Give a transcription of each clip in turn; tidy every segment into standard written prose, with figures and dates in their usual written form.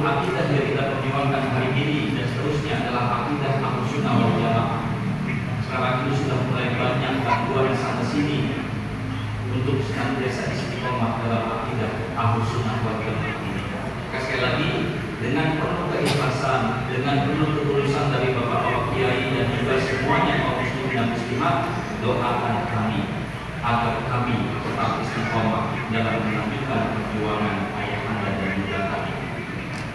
akidah yang kita perjuangkan hari ini dan seterusnya adalah akidah Ahlussunnah wal Jamaah. Sekarang ini sudah mulai banyak gangguan sana sini untuk senantiasa istiqomah dalam akidah Ahlussunnah wal Jamaah ini. Sekali lagi, dengan penuh keikhlasan, dengan penuh ketulusan dari Bapak Kiai dan juga semuanya kaum muslimin dan muslimat, doakan kami agar kami tetap istiqomah dalam melanjutkan perjuangan ayahanda dan juga kami.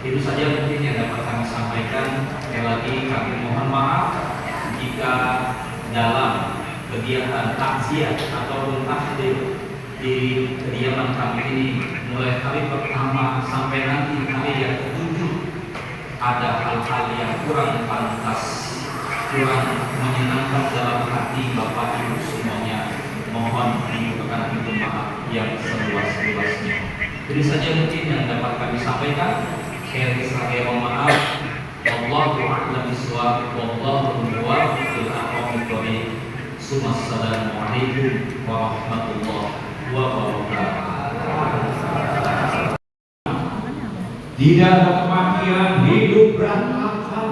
Itu saja mungkin yang dapat kami sampaikan. Sekali lagi kami mohon maaf jika dalam kegiatan takziah ataupun takdir di kediaman kami ini mulai hari pertama sampai nanti hari yang ketujuh ada hal-hal yang kurang pantas, kurang menyenangkan dalam hati Bapak Ibu semuanya. Mohon dibukakan pintu maaf yang seluas-luasnya. Jadi saja mungkin yang dapat kami sampaikan. Saya mohon maaf. Wallahu a'lam bishawab. Wallahu muwaffiq ila aqwamit thoriq. Assalamualaikum warahmatullahi wabarakatuh. Tidak ada kematian, hidup berantakan.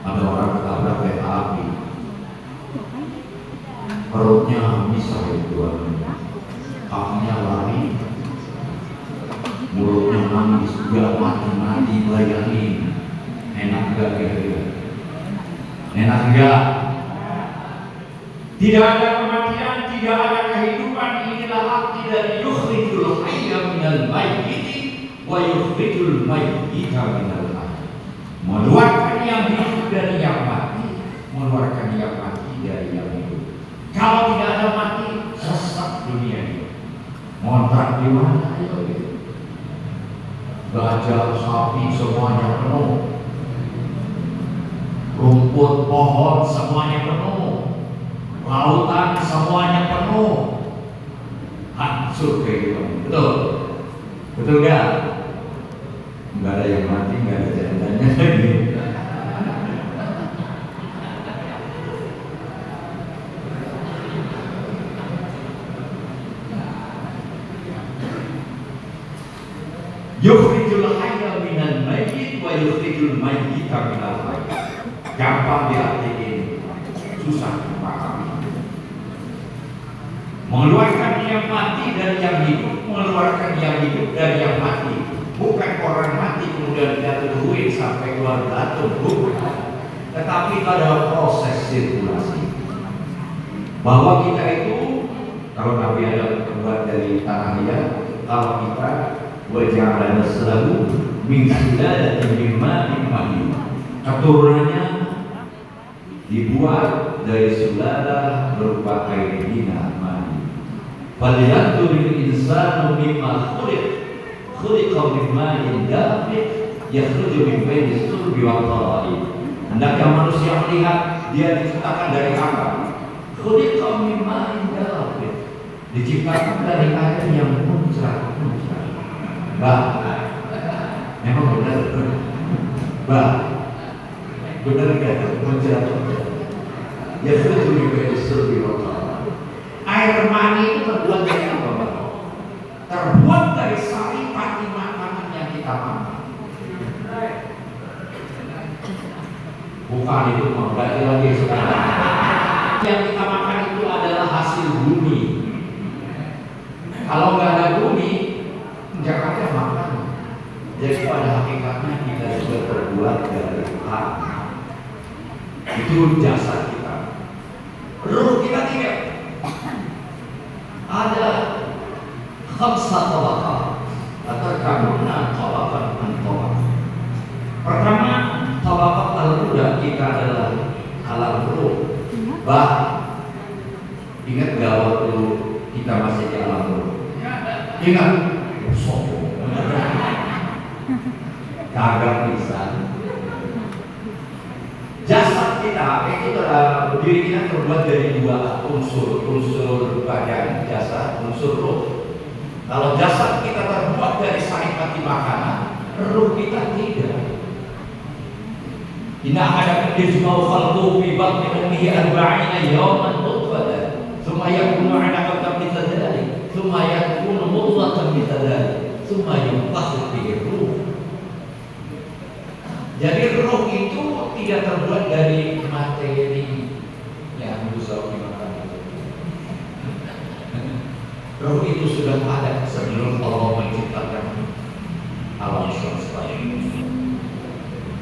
Ada orang ketabrak kereta api, perutnya misah itu, kakinya lari, mulutnya nangis, dia mati bayangin. Enak gak kira-kira? Enak gak? Tidak ada kematian, tidak ada kehidupan. Inilah arti dari yukhrijul hayya minal mayyiti wa yukhrijul mayyita minal hayy. Mengeluarkan yang hidup dari yang mati, mengeluarkan yang mati dari yang hidup. Kalau tidak ada mati, sesat dunia ini. Ngontrak di mana ya? Gajah, sapi semuanya penuh. Rumput, pohon semuanya penuh. Lautan semuanya penuh. Hancur kehidupan. Betul? Betul gak? Enggak ada yang mati, enggak ada jandanya lagi. Yukhrijul hayya minal mayyit wa yukhrijul mayyita minal hayy. Gampang diartikan, susah dipahami. Mengeluarkan yang mati dari yang hidup, mengeluarkan yang hidup dari yang mati. Bukan orang mati kemudian jatuh duit sampai keluar batu, bukan. Tetapi itu adalah proses sirkulasi. Bahwa kita itu, kalau Nabi ada keluar dari tanah liat, kalau kita wajah selalu mingsulah dan mimma keturunannya dibuat dari sulala berupa air dina mani. Falyanzuril insanu mimma khuliqa min ma'in dafiq yakhruju min baini sulbi wal tara'ib. Hendaknya manusia melihat dia diciptakan dari apa? Khuliqa min ma'in dafiq, diciptakan dari air yang muncrat. Bah, memang benar. Bah, benar gak? Muncrat. Yakhruju min baini sulbi wal tara'ib. Air mani itu terbuat dari apa, Pak? Terbuat dari sari pati makanan yang kita makan. Bukan itu berarti lagi sekarang. Yang kita makan itu adalah hasil bumi. Kalau nggak ada bumi, nggak ada makan. Jadi pada hakikatnya kita sudah terbuat dari tanah. Itu jasad kita. Ruh kita tidak. Ada khamsah tabaqat atau kamuna tabaqat antara. Pertama, tabaqat al-ula kita adalah alam ruh. Bah, ingat gak waktu kita masih di alam ruh? Ingat? Sombong. Kagak bisa. Jasad kita itu adalah diri kita terbuat dari dua unsur badan jasad, unsur ruh. Kalau jasad kita terbuat dari saripati makanan, ruh kita tidak. Inna ahadakum yajma'u khalquhu fi batni ummihi 40 yawman nutfatan, thumma yakunu 'alaqatan mithla dhalik, thumma yakunu mudghatan mithla dhalik, thumma yunfakhu fihi ruh. tidak terbuat dari materi yang bisa dimakan. Ruh itu sudah ada sebelum Allah menciptakan alam semesta ini,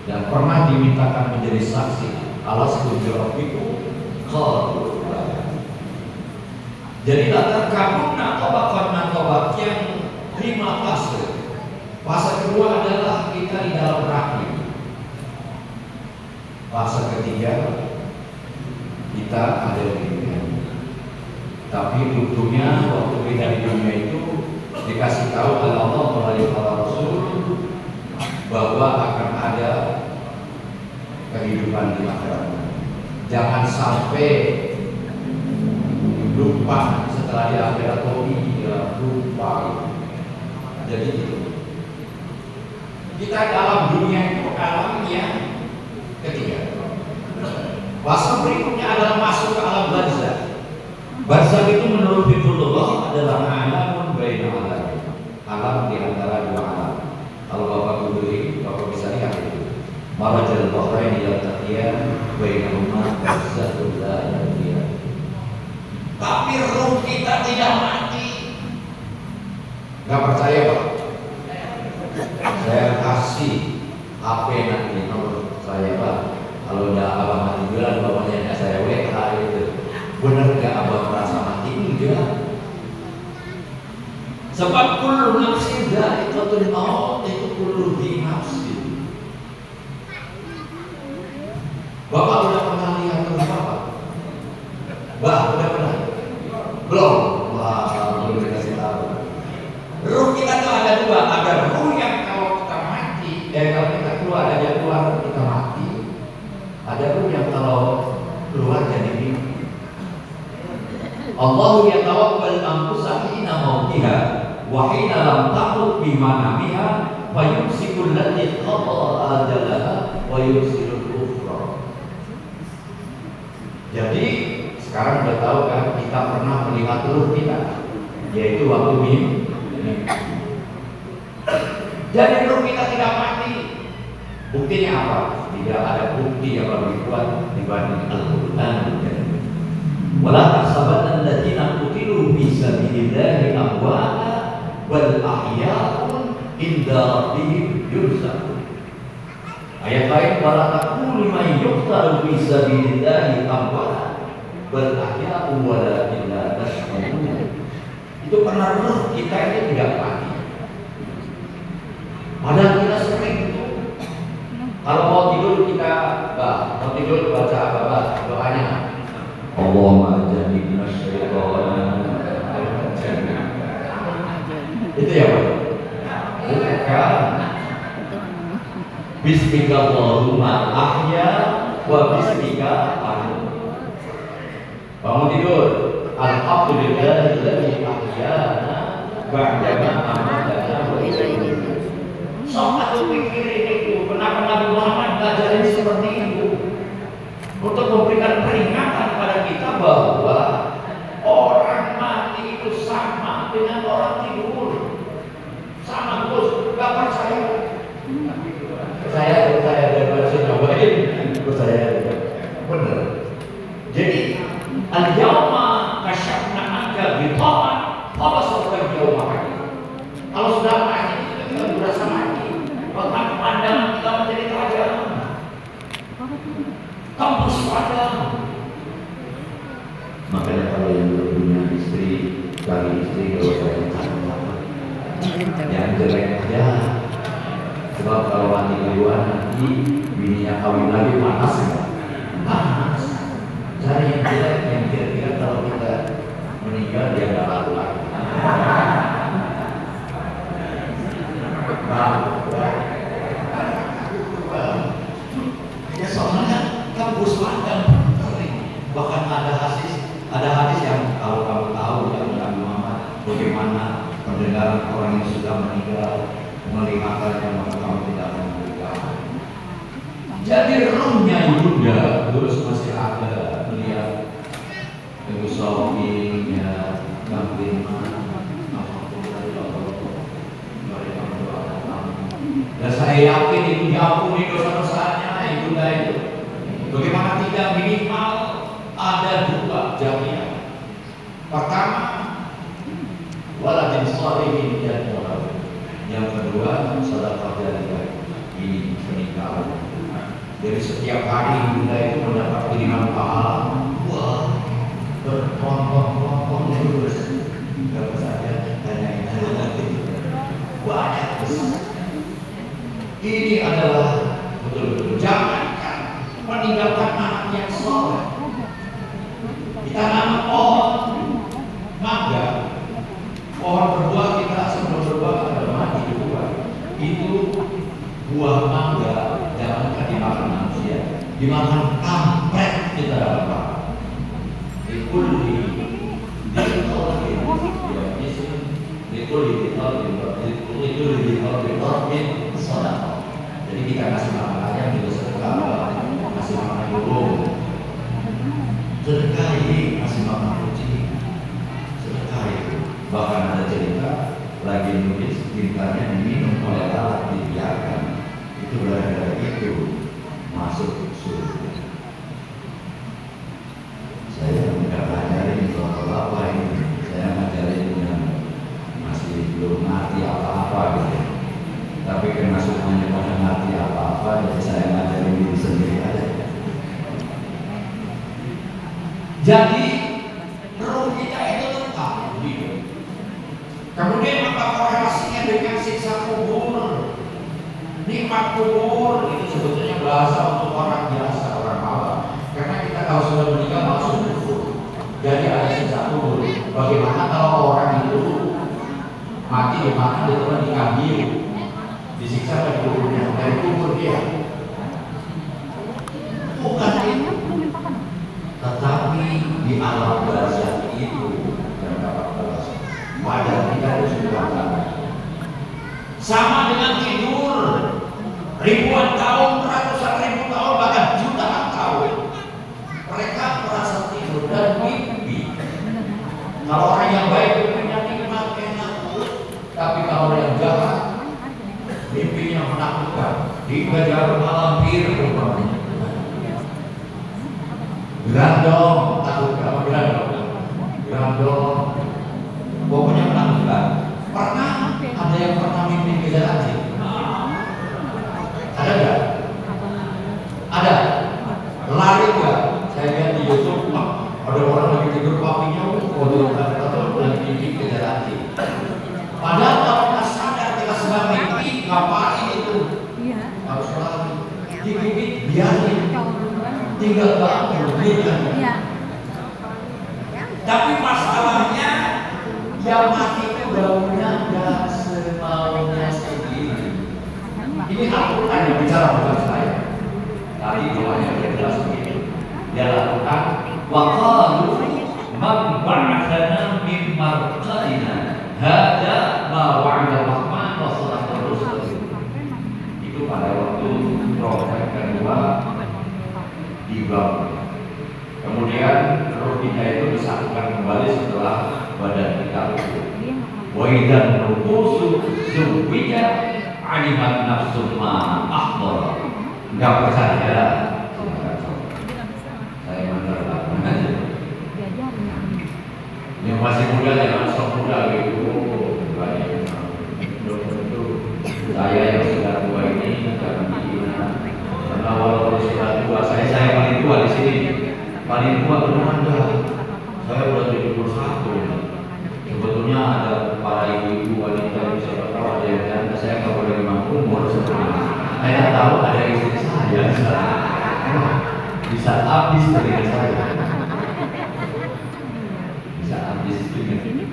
dan pernah dimintakan menjadi saksi alastu birabbikum qalu bala. Jadi latar kabunna tobak yang 5 fase. Fase kedua adalah kita di dalam rahim. Fase ketiga kita ada di dunia. Tapi untungnya waktu kita di dunia itu dikasih tahu oleh Allah melalui para Rasul bahwa akan ada kehidupan di akhirat. Jangan sampai lupa setelah di akhirat, lupa. Jadi itu. Kita dalam dunia itu alam yang ketiga. Fase berikutnya adalah masuk ke alam barzakh. Barzakh itu menurut Fiqhullah adalah alamun baina alam, alam di antara dua alam. Kalau Bapak kuduri, Bapak bisa lihat itu. Marajal bahrain yaltaqiyan bainahuma barzakhun la yabghiyan. Tapi ruh kita tidak mati. Gak percaya Pak? Saya kasih HP nanti nomor saya Pak. Kalau udah abang mati bilang bapaknya saya WA itu. Benar gak abang merasa mati? Enggak. Sebab kullu nafsin dha'iqatul maut, itu kullu dhi nafsin. Bapak udah pernah lihat ruh Bapak? Bah, udah pernah? Belum? Wah, belum dikasih tahu. Ruh kita tuh ada dua, ada ruh yang kalau kita mati, kalau kita keluar kita mati. Ada ruh yang kalau keluar jadi mimpi. Allahu yatawaffal anfusa hina mautiha wa hina lam taqut bi manamiha wa yumsiku allati qada ajalaha wa yursilul ukhra. Jadi sekarang udah tahu kan, kita pernah melihat ruh kita, yaitu waktu mimpi. Jadi ruh kita tidak mati. Buktinya apa? Tidak ada bukti yang lebih kuat dibanding Al-Quran. Wala tahsabanna alladziina qutilu fi sabilillahi amwaata bal ahyaa'un 'inda rabbihim yurzaqun. Ayat lain, wala taqulu liman yuqtalu fi sabilillahi amwaata bal ahyaa'un walakin la tash'urun. Itu karena ruh kita ini tidak mati. Padahal kita sering itu. Kalau mau tidur kita, mau tidur baca apa doanya? Allahumma jannibna syaitan. Itu ya Pak? Bukan. Bismika Allahumma ahya wa bismika amut. Bangun tidur. Alhamdulillahilladzi ahyana ba'dama amatana wa ilaihi. Sok atuh pikirin itu, kenapa Nabi Muhammad ngajarin seperti itu? Untuk memberikan peringatan pada kita bahwa orang mati itu sama dengan orang tidur. Sama Gus, gak percaya? Percaya dan saya cobain. Percaya, benar. Jadi al-yawma kasyafna anka ghita'an fabasarka al-yawma hadid. Kalau sudah mati kita berasa mati, bahkan pandangan kita menjadi tajam. Kampus padam. Makanya kalau yang belum punya istri, cari istri kalau saya yang jelek aja. Sebab kalau mati duluan nanti bininya kawin lagi panas enggak? Panas. Cari yang jelek, yang kira-kira kalau kita meninggal dia nggak lalu lagi. Ya soalnya kampus padam. Bahkan ada hadis yang kalau kamu tahu yang Nabi Muhammad bagaimana pendengaran orang yang sudah meninggal melihatnya maka kamu tidak meninggal. Jadi ruhnya ibunda terus masih ada melihat ibu suaminya dan saya yakin itu diampuni dosa-dosanya ibunda itu. juga sedekah jariyah ini meningkat. Dari setiap hari Bunda itu mendapat kiriman pahala, wah, berkelompok-kelompok terus. Gak saja hanya banyak terus. Ini adalah betul-betul jangankan meninggalkan anak yang soleh. Kita nanam pohon mangga, pohon berbuah, kita sebelum berbuah ada mati berbuah. Itu buah mangga jangankan dimakan manusia, dimakan kampret kita dapat. Jadi kita kasih makan ayam juga sedekah, kasih makan burung sedekah, ini kasih makan kucing sedekah itu. Bahkan ada cerita lagi nulis bintangnya diminum oleh alat dibiarkan, itu gara-gara itu masuk surga. Saya nggak ngajarin bapak-bapak ini, saya ngajarin yang masih belum ngerti apa-apa gitu. Tapi karena semuanya pada ngerti apa-apa, jadi saya ngajarin diri sendiri aja. Jadi roh kita itu tetap hidup. Kemudian apa korelasinya dengan siksa kubur? Nikmat kubur itu sebetulnya bahasa untuk orang biasa, orang awam. Karena kita tahu sudah meninggal masuk kubur, jadi ada siksa kubur. Bagaimana kalau orang itu mati dimakan ditelan di kambing, disiksa dari kuburnya, dari kubur dia? Bukan itu, tetapi di alam barzakh itu terdapat balasan. Wajar kita harus dilakukan. Sama dengan tidur ribuan tahun, ratusan ribu tahun, bahkan jutaan tahun. Mereka merasa tidur dan mimpi. Kalau orang yang baik mimpinya nikmat, enak. Tapi kalau yang jahat mimpinya menakutkan, dikejar malam bir umpamanya. Grandong, takut sama grandong, pokoknya menakutkan. Pernah ada yang pernah mimpi kejar anjing? Ada nggak? Ada. Lari nggak? Saya lihat di YouTube, ada orang lagi tidur papinya, atau lagi mimpi kejar anjing. Padahal kalau kita sadar kita sedang mimpi, ngapain itu? Harus lari. Dikit-dikit biarin. Tinggal bangun, ya. Tapi masalahnya yang mati itu bangunnya nggak semaunya sendiri. Ini Al-Quran yang bicara, bukan saya. Tadi doanya dia jelas begini. Dia lakukan waqalu man ba'athana min marqadina hadza ma wa'ada rahman wa sadaqa rasul. Itu pada waktu proses kedua dibangun. Kemudian roh kita itu disatukan kembali setelah badan kita utuh. Wa idzan nufusu zuwijat alimat nafsum ma akhdar. Enggak percaya? Saya menerangkan aja. Yang masih muda jangan sok muda gitu. Banyak belum tentu. Saya yang sudah tua ini jangan dihina. Karena walaupun sudah tua, saya paling tua di sini. Paling tua beneran dah. Saya udah 71. Sebetulnya ada para ibu-ibu wanita yang siapa tahu ada yang janda. Saya kalau dari umur sebenarnya. Saya tahu ada istri saya bisa habis dengan saya. Bisa habis dengan.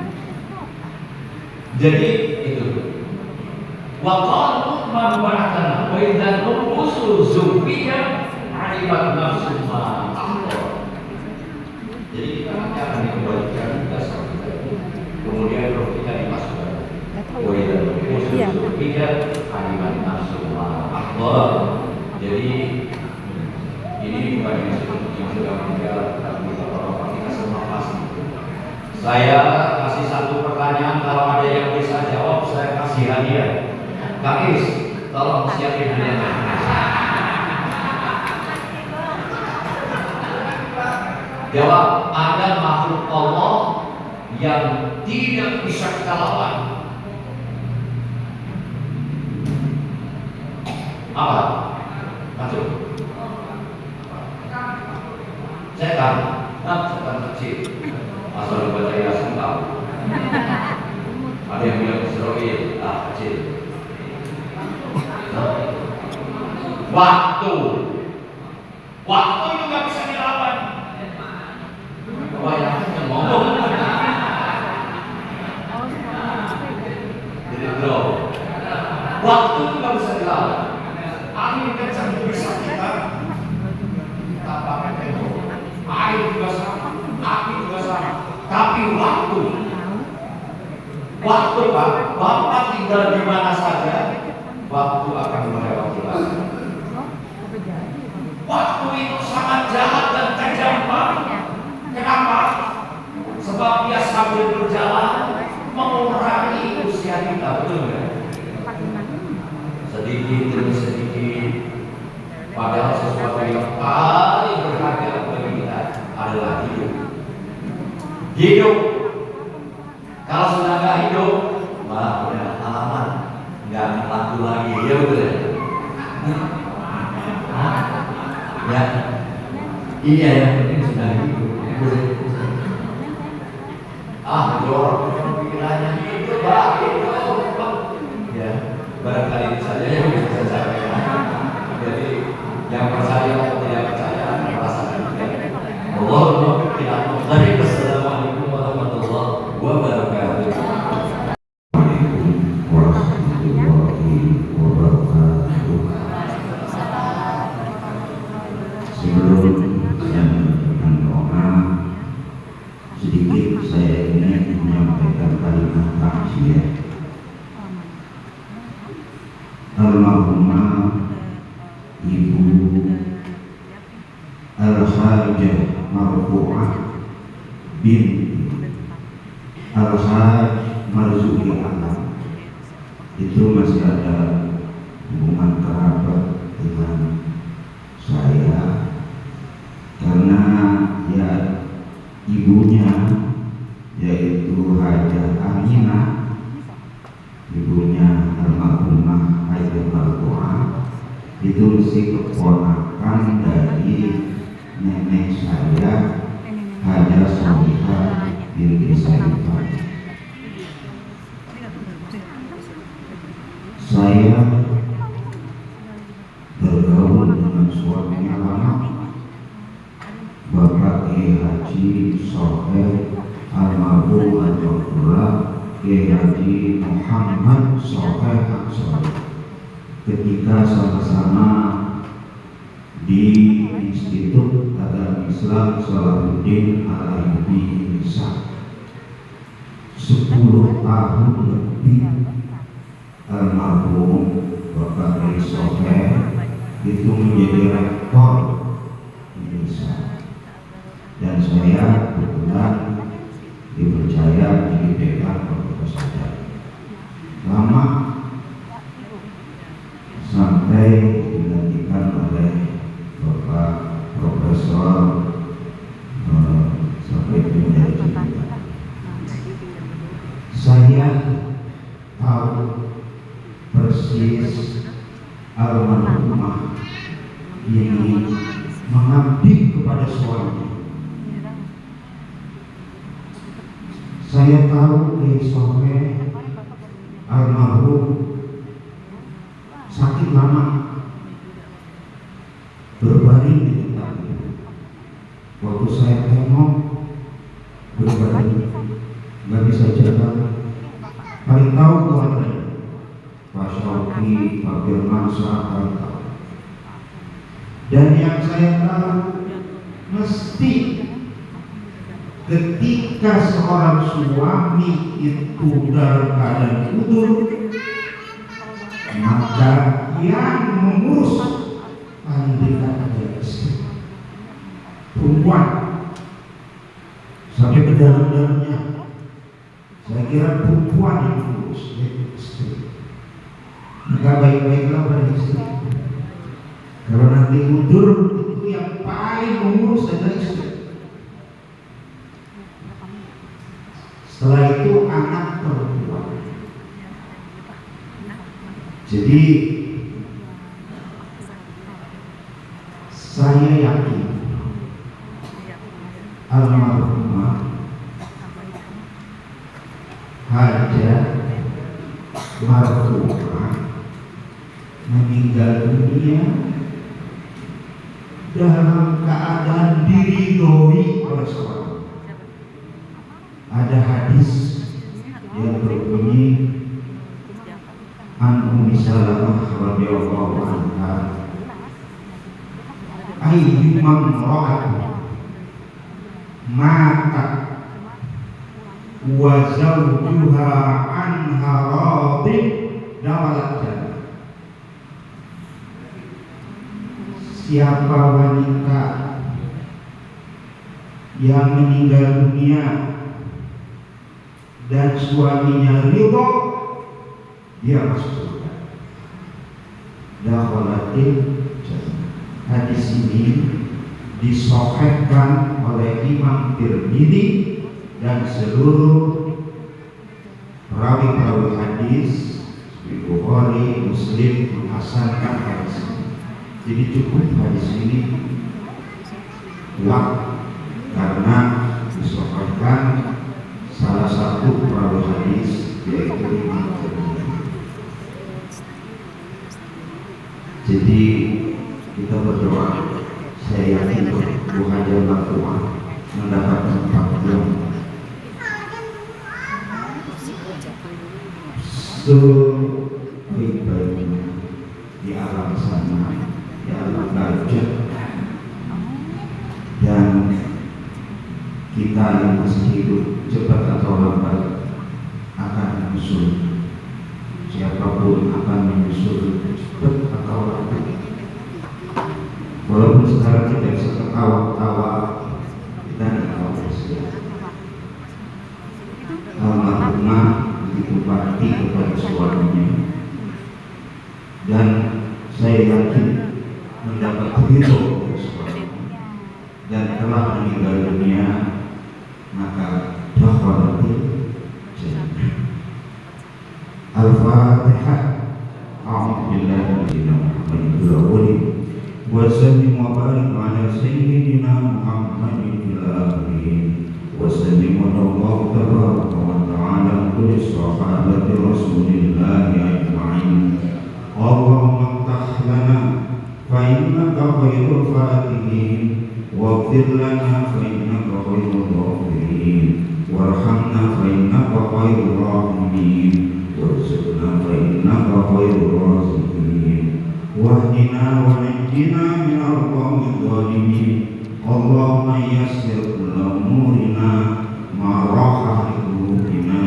Jadi itu. Waqalu man ba'athana wa idzan nufusu zuwijat alimat nafsum ma akhdar. Jadi kita akan dikembalikan ke dasar kita. Kemudian roh kita dimasukkan. Wa idzan nufusu zuwijat alimat nafsum ma akhdar. Jadi ini bukan yang sudah meninggal, tapi bapak-bapak kita semua pasti. Saya kasih satu pertanyaan, kalau ada yang bisa jawab saya kasih hadiah. Kak Is, tolong siapin hadiah. Jawab, ada makhluk Allah yang tidak bisa kita lawan. Apa? Masuk. Setan. Setan kecil. Asal baca Yasin tahu. Ada yang bilang Israel, kecil. Waktu itu nggak bisa dilawan. Kebanyakan yang ngomong. Jadi bro, waktu itu nggak bisa dilawan. Angin kencang bisa kita pakai tembok. Air juga sama, api juga sama. Tapi waktu Pak, Bapak tinggal di mana saja, waktu akan melewati lagi. Waktu itu sangat jahat dan kejam, Pak. Kenapa? Sebab dia sambil berjalan mengurangi usia kita, betul nggak? Sedikit demi sedikit. Padahal sesuatu yang paling berharga bagi kita adalah hidup. Hidup. Kalau sudah nggak hidup, wah udah halaman, nggak laku lagi, ya betul ya. Ya, iya yang penting sudah hidup. Dorong pikirannya hidup, hidup. Ya, barangkali itu saja yang bisa saya sampaikan. Jadi yang percaya atau tidak percaya merasakan. Allahumma kita mengakhiri. Assalamualaikum warahmatullahi wabarakatuh. Sebelum saya menyampaikan doa, sedikit saya ingin menyampaikan kalimat takziah. Almarhumah Ibu Al-Hajjah Marfu'ah binti Al-Hajj Marzuki Alam itu masih ada hubungan kerabat dengan saya, karena ya ibunya yaitu Hajjah Aminah, ibunya almarhumah Hajjah Marfu'ah itu mesti keponakan dari nenek saya Hajjah Solihah binti Saifah. Saya bergaul dengan suaminya lama, Bapak Kiai Haji Soher almarhum Al-Qur'an Kiai Haji Muhammad Soher Aksor, ketika sama-sama di Institut Agama Islam Salahuddin Al-Ayyubi Indonesia 10 tahun lebih. Almarhum Bapak Kiai Soher itu menjadi rektor Indonesia, dan saya kebetulan dipercaya dipegang oleh saya lama sampai digantikan oleh Bapak Profesor sampai menjadi kita. Saya tahu persis almarhumah ini mengabdi kepada suami. Saya tahu Kiai Soher almarhum sakit lama, berbaring di tempat itu. Waktu saya tengok berbaring, nggak bisa jalan. Paling tahu keluarga Pak Syauki, Pak Firmansyah, paling tahu. Dan yang saya tahu, mesti ketika seorang suami itu dalam keadaan udur, maka yang mengurus paling dekat adalah istri, perempuan, sampai ke dalam-dalamnya. Saya kira perempuan yang mengurus, yaitu istri. Maka baik-baiklah pada istri. Kalau nanti udur, itu yang paling mengurus adalah istri. Setelah itu anak perempuan. Jadi saya yakin almarhumah Hajah marhumah meninggal dunia dalam keadaan diridhoi oleh seorang. Ada hadis yang berbunyi an Ummi Salamah radhiyallahu anha ayyumam ra'at matat wa zawjuha anha radin dawalat jannah. Siapa wanita yang meninggal dunia dan suaminya ridho, dia masuk surga. Dakhalatil jannah. Hadis ini disahihkan oleh Imam Tirmidzi dan seluruh perawi-perawi hadis Bukhari, Muslim menghasankan hadis ini. Jadi cukup hadis ini kuat karena disahihkan salah satu perawi hadis yaitu Imam Tirmidzi. Jadi kita berdoa, saya yakin Bu Hajah marhumah mendapat tempat yang sebaik-baiknya di alam sana, di alam barzakh, dan kita yang masih hidup cepat atau lambat akan menyusul. Siapapun akan menyusul cepat atau lambat. Walaupun sekarang kita bisa ketawa-ketawa, kita tidak tahu pasti. Almarhumah begitu bakti kepada suaminya, dan saya yakin mendapat ridho dari suaminya, dan telah meninggal dunia, maka dakhalatil jannah. Al-Fatihah. A'udzu billahi minasyaitonir rajim. Wa sallim wa barik ala sayyidina Muhammadin fil akhirin. Wa sallim wa tabaraka wa ta'ala kulli sahabati Rasulillah ajma'in. Allahumma iftah lana fa innaka khairul fatihin, waghfir lana fa innaka khairul ghafirin, warhamna fa innaka khairur rahimin, warzuqna fa innaka khairur raziqin, wahdina wa najjina minal qawmidh dhalimin. Allahumma yassir kulla umurina ma raha qulubina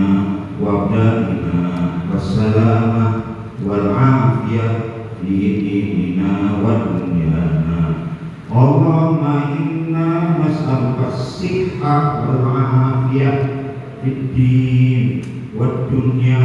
wa abdalina wassalamah wal afiyah fi dinina wa dunyana. Allahumma inna nas'aluka as-sihhah wal afiyah fid din wad dunya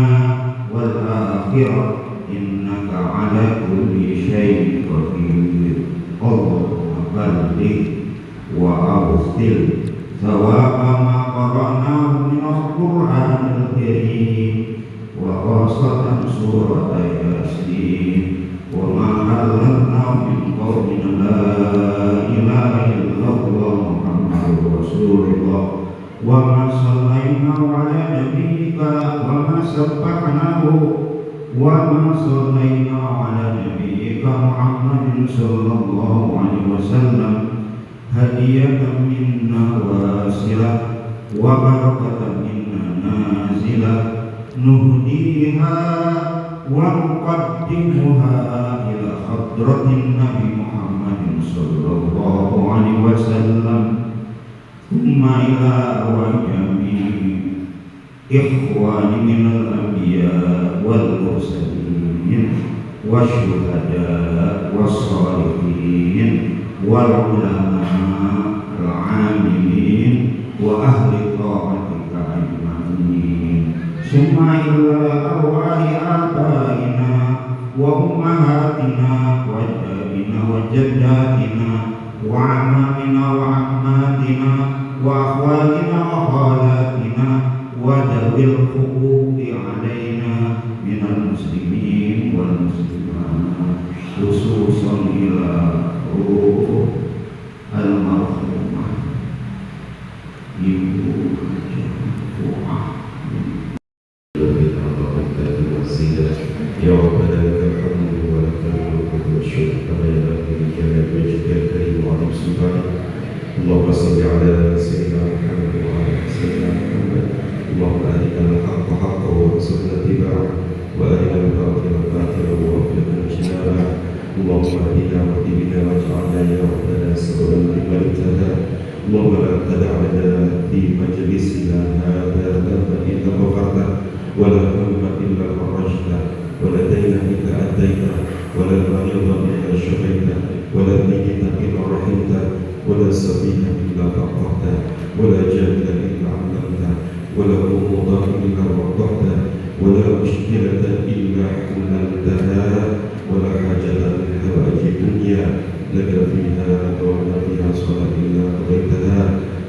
wal akhirah. Innaka ala kulli syai'in qadir. Allahumma balligh wa awsil thawaba ma qara'nahu min al-Qur'anil karim wa qasatan surat Yasin wa ma 'allamnahu min qawlin la ilaha illallah Muhammadur Rasulullah wa ma sallallahu ala nabiyyika wa ma sabbahnahu wa ma sallallahu ala nabiyyika Muhammadin sallallahu alaihi wasallam hadiyatan minna wasilah wa barakatan minna nazilah nuhdiha wa nuqaddimuha ila hadratin Nabi Muhammadin sallallahu alaihi wasallam thumma ila arwahjami ikhwani minal anbiya wal mursalin wasyuhada wassalihin wal ulama al-amilin wa ahli ta'atika ajma'in. Summa ila arwahi abaina wa ummahatina wa jadina wa jaddatina wa amamina wa ammatina wa akhwalina wa khalatina wa dawil huquqi alaina minal muslimin wal muslimat khususan ila اللهم اهدنا واهد بنا واجعلنا يا ربنا سببا لمن اهتدى. اللهم لا تدع لنا في مجلسنا هذا ذنبا الا غفرته ولا هما الا فرجته ولا دينا الا اديته ولا مريضا الا شفيته ولا ميتا الا رحمته ولا سفيها الا غفرته ولا جاهلا الا علمته ولا غموضا الا وضحته ولا مشكلة إلا حللتها ولا حاجة من حوائج الدنيا لك فيها ولنا فيها صلاة إلا قضيتها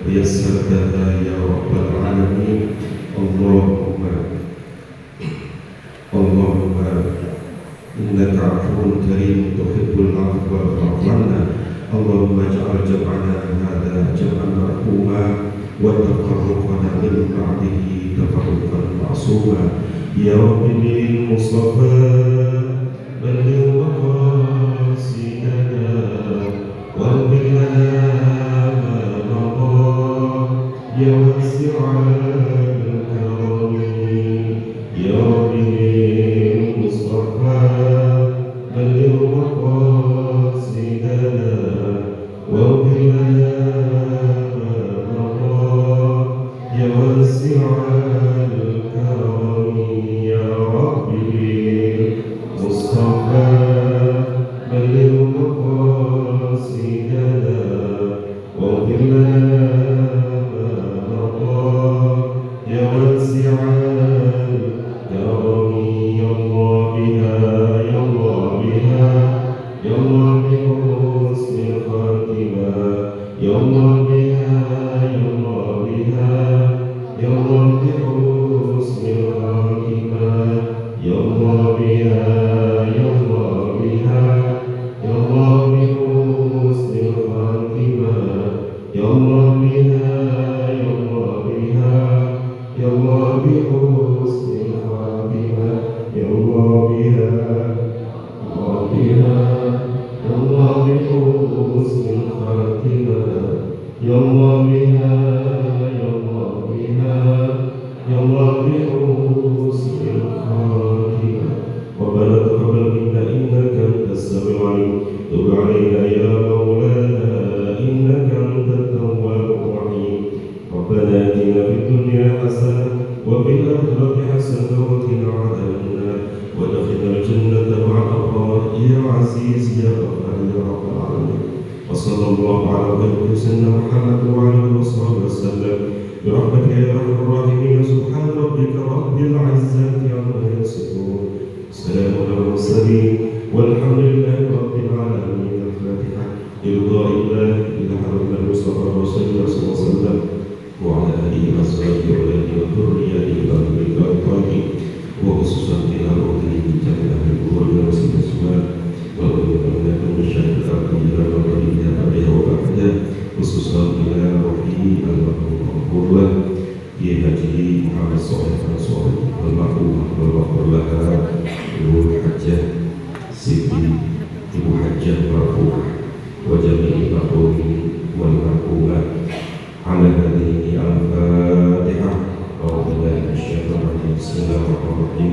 ويسرتها يا رب العالمين. اللهم إنك عفو كريم تحب العفو فاعف عنا. اللهم اجعل جمعنا هذا جمعا مرحوما وتفرقنا من بعده تفرقا معصوما. يا رب بالمصطفى بلغ مقاصدنا واغفر لنا ما مضى يا واسع الكرم. يا رب بالمصطفى بلغ مقاصدنا واغفر لنا ما مضى يا واسع الكرم. يا رب بالمصطفى بلغ مقاصدنا واغفر لنا ما مضى يا واسع الكرم. يا الله بها يا الله بها يا الله بحسن الخاتمة. يا الله بها يا الله بها يا الله بحسن الخاتمة. يا الله بها يا الله بها يا الله بحسن الخاتمة. يا الله بها يا الله بها يا الله بحسن الخاتمة. يا الله بها يا الله بحسن الخاتمة. يا الله بها يا الله بها يا الله بحسن الخاتمة. ربنا تقبل منا إنك أنت السميع العليم. تب علينا يا مولانا إنك أنت التواب الرحيم. ربنا آتنا في الدنيا حسنة وفي الآخرة حسنة وقنا عذاب النار وادخلنا الجنة مع الأبرار يا عزيز يا غفار يا رب العالمين. وصلى الله على خير سيدنا محمد وعلى آله وصحبه وسلم برحمتك يا أرحم الراحمين. سبحان ربك رب العزة عما يصفون السلام على المرسلين والحمد لله رب العالمين. الفاتحة لرضا الله إلى حضرة المصطفى رسول الله صلى الله عليه وسلم وعلى آله وأصحابه وأولاده وذريته وأهل الطاهرين وخصوصا إلى روحه جميع أهل القبور ورسول الأسماء وأولئك من الشهد الأرض إلى روحه أبيها وبعدها خصوصا إلى روحه المغفور له في هذه محمد صالح الصالح والمرحوم والمغفور لها إبو الحجة سيدي إبو حجة مرحوم وجميع المرحومين والمرحومات. على هذه الفاتحة أعوذ بالله من الشيطان الرجيم. بسم الله الرحمن الرحيم.